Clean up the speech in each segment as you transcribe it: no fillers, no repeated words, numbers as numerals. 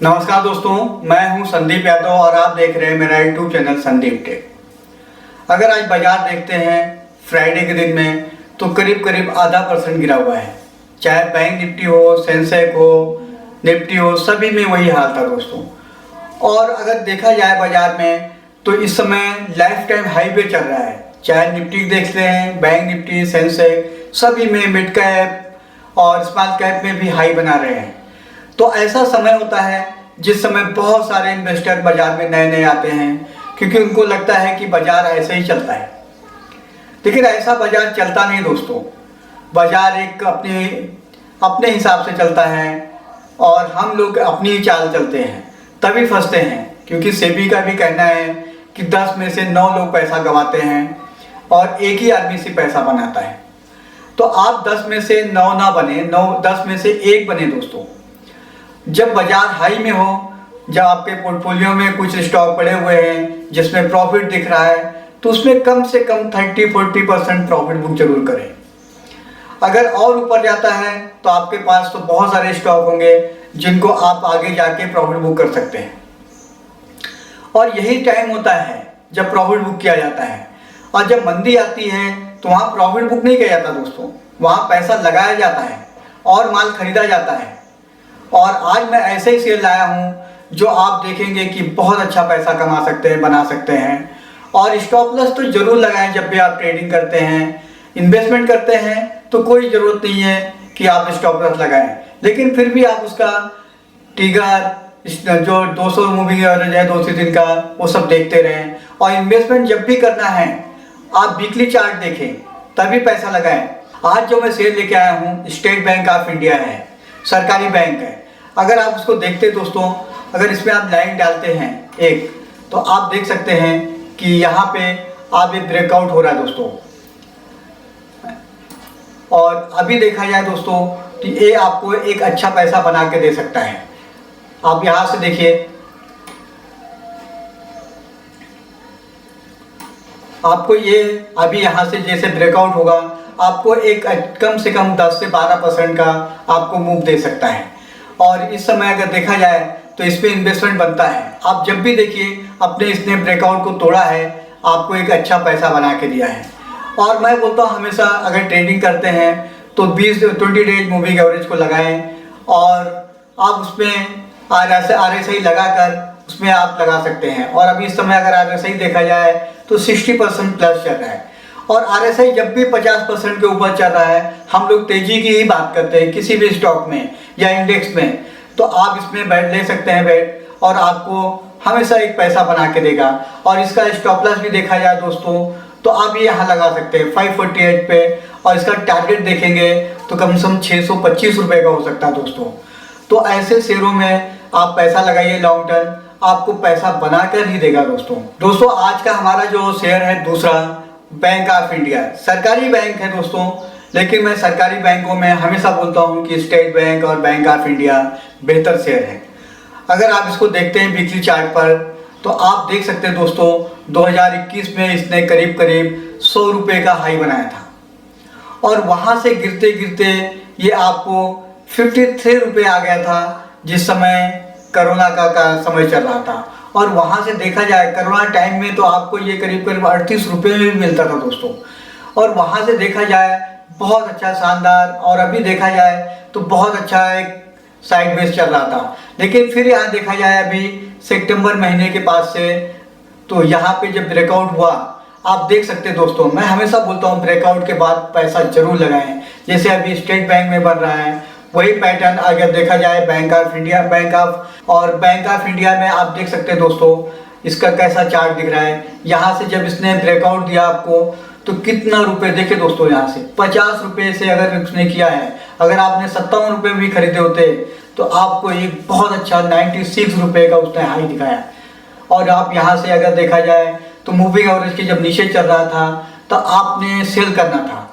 नमस्कार दोस्तों, मैं हूं संदीप यादव और आप देख रहे हैं मेरा यूट्यूब चैनल संदीप टेक। अगर आज बाजार देखते हैं फ्राइडे के दिन में तो करीब करीब आधा % गिरा हुआ है। चाहे बैंक निफ्टी हो, सेंसेक्स हो, निफ्टी हो, सभी में वही हाल था दोस्तों। और अगर देखा जाए बाजार में तो इस समय लाइफ टाइम हाई पे चल रहा है। चाहे निफ्टी देख लें, बैंक निफ्टी, सेंसेक्स, सभी में मिड कैप और स्मॉल कैप में भी हाई बना रहे हैं। तो ऐसा समय होता है जिस समय बहुत सारे इन्वेस्टर बाजार में नए नए आते हैं, क्योंकि उनको लगता है कि बाजार ऐसे ही चलता है। लेकिन ऐसा बाजार चलता नहीं दोस्तों। बाजार एक अपने हिसाब से चलता है और हम लोग अपनी ही चाल चलते हैं, तभी फंसते हैं। क्योंकि सेबी का भी कहना है कि 10 में से 9 लोग पैसा गंवाते हैं और एक ही आदमी से पैसा बनाता है। तो आप 10 में से 9 ना बने, 10 में से 1 बने दोस्तों। जब बाजार हाई में हो, जब आपके पोर्टफोलियो में कुछ स्टॉक पड़े हुए हैं जिसमें प्रॉफिट दिख रहा है, तो उसमें कम से कम 30-40% प्रॉफिट बुक जरूर करें। अगर और ऊपर जाता है तो आपके पास तो बहुत सारे स्टॉक होंगे जिनको आप आगे जाके प्रॉफिट बुक कर सकते हैं। और यही टाइम होता है जब प्रॉफिट बुक किया जाता है। और जब मंदी आती है तो वहाँ प्रॉफिट बुक नहीं किया जाता दोस्तों, वहाँ पैसा लगाया जाता है और माल खरीदा जाता है। और आज मैं ऐसे ही शेयर लाया हूँ जो आप देखेंगे कि बहुत अच्छा पैसा कमा सकते हैं, बना सकते हैं। और स्टॉप लॉस तो जरूर लगाएं जब भी आप ट्रेडिंग करते हैं, इन्वेस्टमेंट करते हैं तो कोई ज़रूरत नहीं है कि आप स्टॉप लॉस लगाएं। लेकिन फिर भी आप उसका ट्रिगर, जो 200 मूविंग एवरेज है 200 दिन का, वो सब देखते रहें। और इन्वेस्टमेंट जब भी करना है आप वीकली चार्ट देखें, तभी पैसा लगाएं। आज जो मैं शेयर लेके आया हूँ स्टेट बैंक ऑफ इंडिया है, सरकारी बैंक है। अगर आप उसको देखते दोस्तों, अगर इसमें आप लाइन डालते हैं एक, तो आप देख सकते हैं कि यहाँ पे आप ये ब्रेकआउट हो रहा है दोस्तों। और अभी देखा जाए दोस्तों कि ये आपको एक अच्छा पैसा बना के दे सकता है। आप यहाँ से देखिए, आपको ये अभी यहाँ से जैसे ब्रेकआउट होगा, आपको एक कम से कम 10 से 12% का आपको मूव दे सकता है। और इस समय अगर देखा जाए तो इसमें इन्वेस्टमेंट बनता है। आप जब भी देखिए अपने इसने ब्रेकआउट को तोड़ा है, आपको एक अच्छा पैसा बना के दिया है। और मैं बोलता हूँ हमेशा अगर ट्रेडिंग करते हैं तो 20 डेज मूविंग एवरेज को लगाएं और आप उसमें RSI लगाकर उसमें आप लगा सकते हैं। और अभी इस समय अगर RSI देखा जाए तो 60% प्लस चल रहा है। और RSI जब भी 50% के ऊपर चल रहा है, हम लोग तेजी की ही बात करते हैं किसी भी स्टॉक में या इंडेक्स में, तो आप इसमें बैठ ले सकते हैं बैठ, और आपको हमेशा एक पैसा बना के देगा। और इसका स्टॉप लॉस भी देखा जाए दोस्तों तो आप ये यहाँ लगा सकते हैं 548 पे, और इसका टारगेट देखेंगे तो कम से कम 625 रुपये का हो सकता है दोस्तों। तो ऐसे शेयरों में आप पैसा लगाइए, लॉन्ग टर्म आपको पैसा बनाकर ही देगा दोस्तों। आज का हमारा जो शेयर है दूसरा, बैंक ऑफ इंडिया, सरकारी बैंक है दोस्तों। लेकिन मैं सरकारी बैंकों में हमेशा बोलता हूं कि स्टेट बैंक और बैंक ऑफ इंडिया बेहतर शेयर है। अगर आप इसको देखते हैं वीकली चार्ट पर तो आप देख सकते हैं दोस्तों 2021 में इसने करीब करीब 100 रुपये का हाई बनाया था। और वहां से गिरते गिरते ये आपको 53 रुपये आ गया था जिस समय कोरोना का समय चल रहा था। और वहां से देखा जाए कोरोना टाइम में तो आपको ये करीब करीब 38 रुपये में भी मिलता था दोस्तों। और वहां से देखा जाए बहुत अच्छा, शानदार। और अभी देखा जाए तो बहुत अच्छा एक साइडवेज चल रहा था। लेकिन फिर यहाँ देखा जाए अभी सितंबर महीने के पास से, तो यहाँ पे जब ब्रेकआउट हुआ, आप देख सकते हैं दोस्तों, मैं हमेशा बोलता हूँ ब्रेकआउट के बाद पैसा जरूर लगाएं। जैसे अभी स्टेट बैंक में बन रहा है वही पैटर्न अगर देखा जाए बैंक ऑफ इंडिया में आप देख सकते हैं दोस्तों इसका कैसा चार्ट दिख रहा है। यहाँ से जब इसने ब्रेकआउट दिया आपको तो कितना रुपए देखे दोस्तों, यहाँ से 50 रुपये से अगर उसने किया है, अगर आपने 57 रुपये भी खरीदे होते तो आपको एक बहुत अच्छा 96 रुपये का उसने हाई दिखाया। और आप यहाँ से अगर देखा जाए तो मूविंग एवरेज के जब नीचे चल रहा था तो आपने सेल करना था।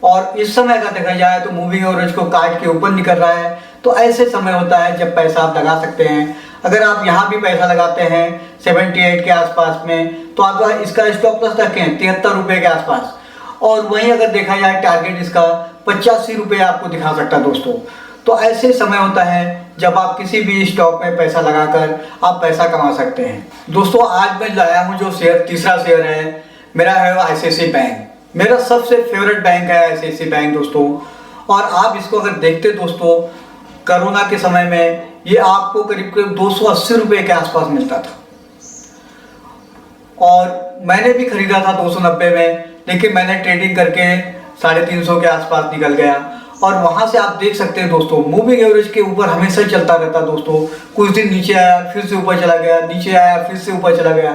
और इस समय अगर देखा जाए तो मूविंग एवरेज को काट के ऊपर निकल रहा है। तो ऐसे समय होता है जब पैसा आप लगा सकते हैं। अगर आप यहाँ भी पैसा लगाते हैं 78 के आसपास में, तो आप इसका स्टॉप लॉस रखें 73 रुपये के आसपास। और वहीं अगर देखा जाए टारगेट इसका 85 रुपये आपको दिखा सकता है दोस्तों। तो ऐसे समय होता है जब आप किसी भी स्टॉक में पैसा लगाकर आप पैसा कमा सकते हैं। दोस्तों आज मैं लाया हूँ जो शेयर, तीसरा शेयर है मेरा, है आईसीआईसीआई बैंक। मेरा सबसे फेवरेट बैंक है आईसीआईसीआई बैंक दोस्तों। और आप इसको अगर देखते दोस्तों, कोरोना के समय में ये आपको करीब करीब 280 रुपये के आसपास मिलता था, और मैंने भी खरीदा था 290 में, लेकिन मैंने ट्रेडिंग करके 350 के आसपास निकल गया। और वहां से आप देख सकते हैं दोस्तों, मूविंग एवरेज के ऊपर हमेशा चलता रहता दोस्तों। कुछ दिन नीचे आया, फिर से ऊपर चला गया, नीचे आया, फिर से ऊपर चला गया।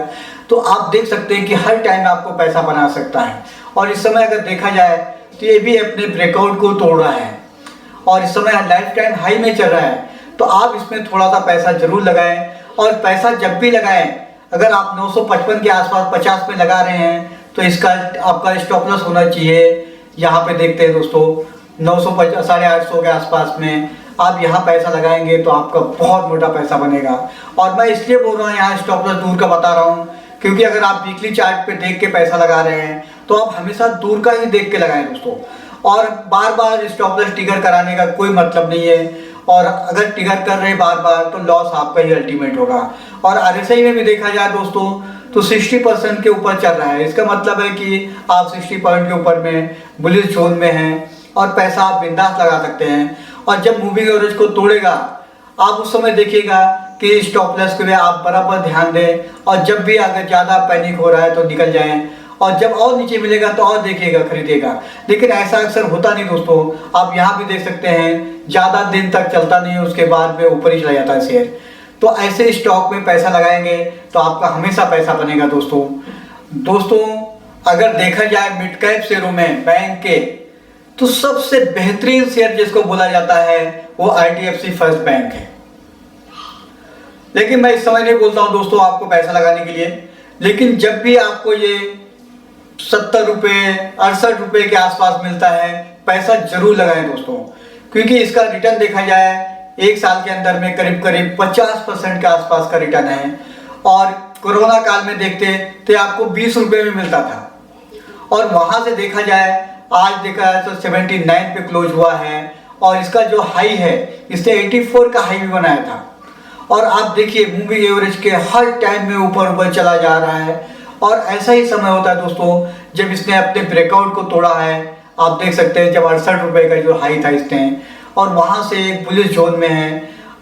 तो आप देख सकते हैं कि हर टाइम आपको पैसा बना सकता है। और इस समय अगर देखा जाए तो ये भी अपने ब्रेकआउट को तोड़ रहा है और इस समय लाइफ टाइम हाई में चल रहा है। तो आप इसमें थोड़ा सा पैसा जरूर लगाएं। और पैसा जब भी लगाएं, अगर आप 955 के आसपास 50 में लगा रहे हैं तो इसका आपका स्टॉप लॉस होना चाहिए। यहाँ पे देखते हैं दोस्तों 950 के आसपास में आप यहाँ पैसा लगाएंगे तो आपका बहुत मोटा पैसा बनेगा। और मैं इसलिए बोल रहा हूँ यहाँ स्टॉप लॉस दूर का बता रहा हूँ, क्योंकि अगर आप वीकली चार्ट पे देख के पैसा लगा रहे हैं तो आप हमेशा दूर का ही देख के लगाएं दोस्तों। और बार बार स्टॉप लॉस ट्रिगर कराने का कोई मतलब नहीं है। और अगर ट्रिगर कर रहे हैं बार बार तो लॉस आपका ही अल्टीमेट होगा। और आरएसआई में भी देखा जाए दोस्तों तो 60% के ऊपर चल रहा है। इसका मतलब है कि आप 60 पॉइंट के ऊपर में बुलिश जोन में हैं और पैसा आप बिंदास लगा सकते हैं। और जब मूविंग एवरेज को तोड़ेगा आप उस समय देखिएगा कि स्टॉप लॉस के लिए आप बराबर ध्यान दें। और जब भी अगर ज़्यादा पैनिक हो रहा है तो निकल जाएं, और जब और नीचे मिलेगा तो और देखिएगा, खरीदिएगा। लेकिन ऐसा अक्सर होता नहीं दोस्तों। आप यहाँ भी देख सकते हैं ज़्यादा दिन तक चलता नहीं है, उसके बाद में ऊपर ही चला जाता है शेयर। तो ऐसे स्टॉक में पैसा लगाएंगे तो आपका हमेशा पैसा बनेगा दोस्तों। अगर देखा जाए मिड कैप शेयरों में बैंक के, तो सबसे बेहतरीन शेयर जिसको बोला जाता है वो IDFC फर्स्ट बैंक है। लेकिन मैं इस समय नहीं बोलता हूँ दोस्तों आपको पैसा लगाने के लिए, लेकिन जब भी आपको ये 70 रुपये 68 रुपये के आसपास मिलता है, पैसा जरूर लगाएं दोस्तों। क्योंकि इसका रिटर्न देखा जाए एक साल के अंदर में करीब करीब 50% के आसपास का रिटर्न है। और कोरोना काल में देखते तो आपको 20 रुपये में मिलता था। और वहां से देखा जाए आज देखा जाए तो 79 पे क्लोज हुआ है। और इसका जो हाई है, इसने 84 का हाई भी बनाया था। और आप देखिए मूविंग एवरेज के हर टाइम में ऊपर ऊपर चला जा रहा है। और ऐसा ही समय होता है दोस्तों जब इसने अपने ब्रेकआउट को तोड़ा है। आप देख सकते हैं जब 68 रुपये का जो हाई था इसने, और वहां से एक बुलिश जोन में है।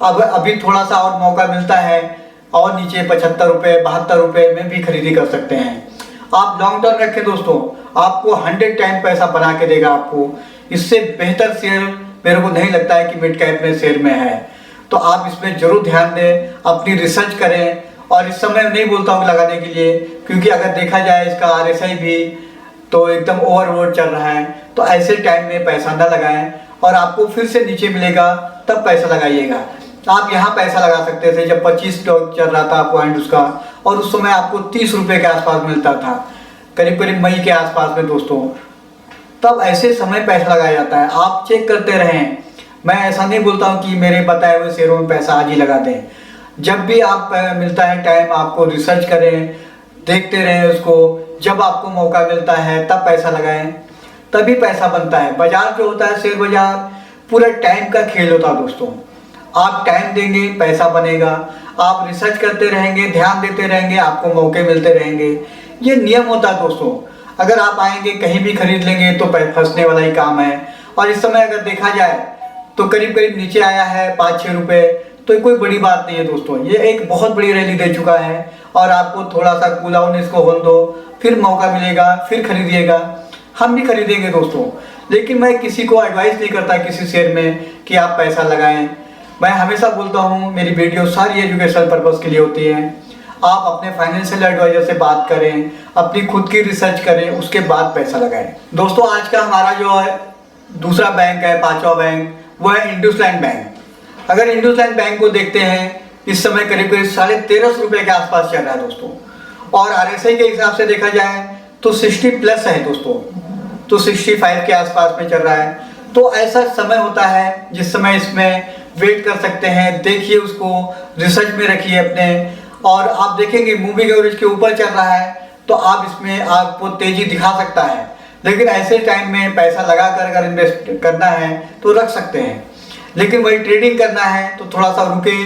अब अभी थोड़ा सा और मौका मिलता है और नीचे 75 रुपये 72 रुपये में भी खरीदी कर सकते हैं। आप लॉन्ग टर्म रखें दोस्तों, आपको 100 टाइम पैसा बना के देगा आपको। इससे बेहतर शेयर मेरे को नहीं लगता है कि मिड कैप में शेयर में है। तो आप इसमें जरूर ध्यान दें, अपनी रिसर्च करें। और इस समय नहीं बोलता हूँ लगाने के लिए, क्योंकि अगर देखा जाए इसका RSI भी तो एकदम ओवरबोर्ड चल रहा है। तो ऐसे टाइम में पैसा न लगाएं और आपको फिर से नीचे मिलेगा तब पैसा लगाइएगा। आप यहाँ पैसा लगा सकते थे जब 25 चल रहा था पॉइंट उसका, और उस समय आपको 30 रुपये के आसपास मिलता था, करीब करीब मई के आसपास में दोस्तों। तब ऐसे समय पैसा लगाया जाता है। आप चेक करते रहें। मैं ऐसा नहीं बोलता हूँ कि मेरे बताए हुए शेयरों में पैसा आज ही लगा दें। जब भी आप मिलता है टाइम, आपको रिसर्च करें, देखते रहें उसको। जब आपको मौका मिलता है तब पैसा लगाएं, तभी पैसा बनता है। बाजार जो होता है, शेयर बाजार पूरा टाइम का खेल होता है दोस्तों। आप टाइम देंगे पैसा बनेगा, आप रिसर्च करते रहेंगे, ध्यान देते रहेंगे, आपको मौके मिलते रहेंगे। ये नियम होता है दोस्तों। अगर आप आएंगे कहीं भी खरीद लेंगे तो फंसने वाला ही काम है। और इस समय अगर देखा जाए तो करीब करीब नीचे आया है 5-6 रुपये, तो कोई बड़ी बात नहीं है दोस्तों। ये एक बहुत बड़ी रैली दे चुका है और आपको थोड़ा सा कूल डाउन इसको होने दो, फिर मौका मिलेगा, फिर खरीदिएगा। हम भी खरीदेंगे दोस्तों, लेकिन मैं किसी को एडवाइस नहीं करता किसी शेयर में कि आप पैसा लगाएं। मैं हमेशा बोलता हूं मेरी वीडियो सारी एजुकेशनल पर्पस के लिए होती है। आप अपने फाइनेंशियल एडवाइजर से बात करें, अपनी खुद की रिसर्च करें, उसके बाद पैसा लगाएं। दोस्तों आज का हमारा जो है दूसरा बैंक है, 5वां बैंक, वो है इंडसलैंड बैंक। अगर इंडसलैंड बैंक को देखते हैं, इस समय करीब करीब 13.5 रुपये के आसपास चल रहा है दोस्तों। और RSI के हिसाब से देखा जाए तो 60 प्लस है दोस्तों, तो 65 के आसपास में चल रहा है। तो ऐसा समय होता है जिस समय इसमें वेट कर सकते हैं। देखिए उसको, रिसर्च में रखिए अपने, और आप देखेंगे मूविंग एवरेज के ऊपर चल रहा है तो आप इसमें आपको तेजी दिखा सकता है। लेकिन ऐसे टाइम में पैसा लगाकर अगर इन्वेस्ट करना है तो रख सकते हैं। लेकिन वही ट्रेडिंग करना है तो थोड़ा सा रुके,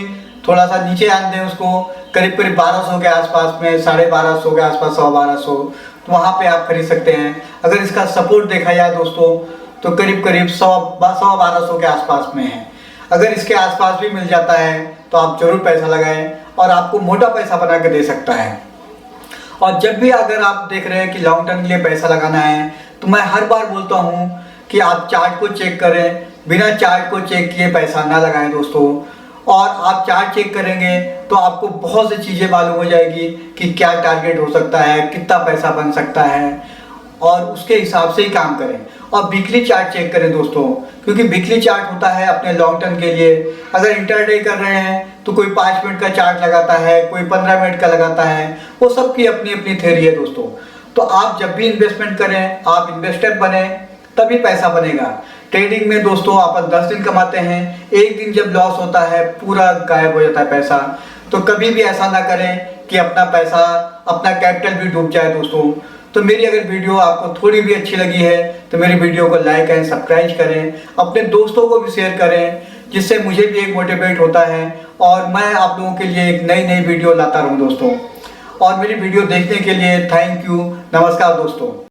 थोड़ा सा नीचे आन दें उसको, करीब करीब 1200 के आसपास में, 1250 के आसपास, 1250, तो वहाँ पे आप खरीद सकते हैं। अगर इसका सपोर्ट देखा जाए दोस्तों तो करीब करीब 1200 के आसपास में है। अगर इसके आसपास भी मिल जाता है तो आप जरूर पैसा लगाएं और आपको मोटा पैसा बना के दे सकता है। और जब भी अगर आप देख रहे हैं कि लॉन्ग टर्म के लिए पैसा लगाना है तो मैं हर बार बोलता हूँ कि आप चार्ट को चेक करें, बिना चार्ट को चेक किए पैसा ना लगाएं दोस्तों। और आप चार्ट चेक करेंगे तो आपको बहुत सी चीज़ें मालूम हो जाएगी कि क्या टारगेट हो सकता है, कितना पैसा बन सकता है, और उसके हिसाब से ही काम करें। और वीकली चार्ट चेक करें दोस्तों, क्योंकि वीकली चार्ट होता है अपने लॉन्ग टर्म के लिए। अगर इंटरडे कर रहे हैं तो कोई 5 मिनट का चार्ट लगाता है, कोई 15 मिनट का लगाता है, वो सबकी अपनी अपनी थ्योरी है दोस्तों। तो आप जब भी इन्वेस्टमेंट करें, आप इन्वेस्टर बने तभी पैसा बनेगा। ट्रेडिंग में दोस्तों अपन 10 दिन कमाते हैं, एक दिन जब लॉस होता है पूरा गायब हो जाता है पैसा। तो कभी भी ऐसा ना करें कि अपना पैसा, अपना कैपिटल भी डूब जाए दोस्तों। तो मेरी अगर वीडियो आपको थोड़ी भी अच्छी लगी है तो मेरी वीडियो को लाइक एंड सब्सक्राइब करें, अपने दोस्तों को भी शेयर करें, जिससे मुझे भी एक मोटिवेट होता है और मैं आप लोगों के लिए एक नई नई वीडियो लाता रहूं दोस्तों। और मेरी वीडियो देखने के लिए थैंक यू, नमस्कार दोस्तों।